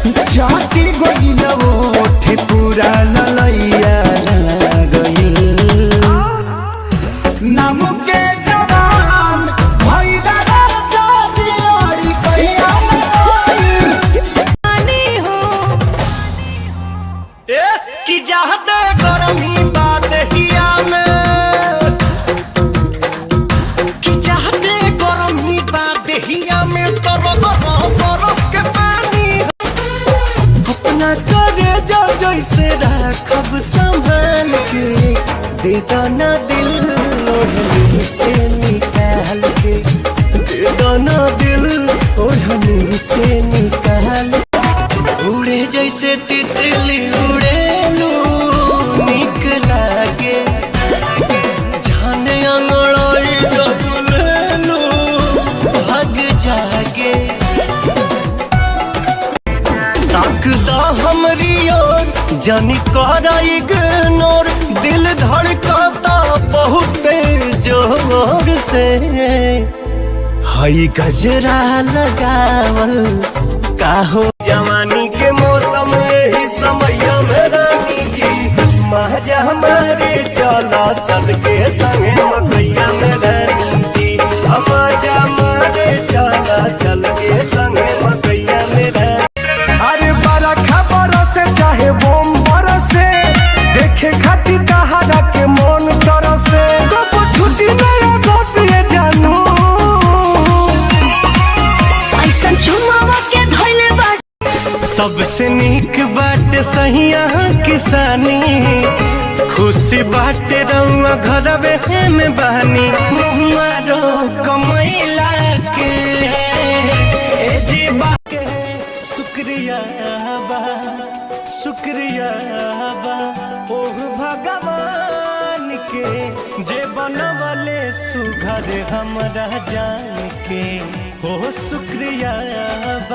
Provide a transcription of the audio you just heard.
जाती गइल ओठे पूरा ललैया गइल नाम के जवान भइला राजा दियारी कहिया हो ए कि चाहते गरमी बात हिया में कि चाहते गरमी बात हिया में बरफ के पानी अपना करे जा जैसे राखब संभाल के दे दाना दिल ओढ़नी से निकाल के दे दाना दिल ओढ़नी से निकाल उड़े जैसे तितली उड़ेलू निक लागे जाने अंगड़ाई जब लेलू भाग जागे ताकदा हमरी ओर जानी करा इग्नोर दिल धड़काता बहुत जोर से हई गजरा लगावल काहो जवानी के मौसम यही समय में रानी जी महाजा हमारे चला चल के संगे मकैया में रानी जी महाजा हमारे चला चल के संगे मकैया में रानी। अरे बरखा बरसे चाहे बम बरसे देखे खातिर कहारा के मन तरसे कब छुट्टी नहीं होती जानू ऐसा चुमावा के धइले बाट सबसे नीक बाट सहिया किसानी खुशी बाटे रउआ घरवे में बहनी मुहारो कमैला के जीवा के शुक्रिया बा ओह भगवान के जे बनवले सुघर हमरा जान के हो शुक्रिया बा।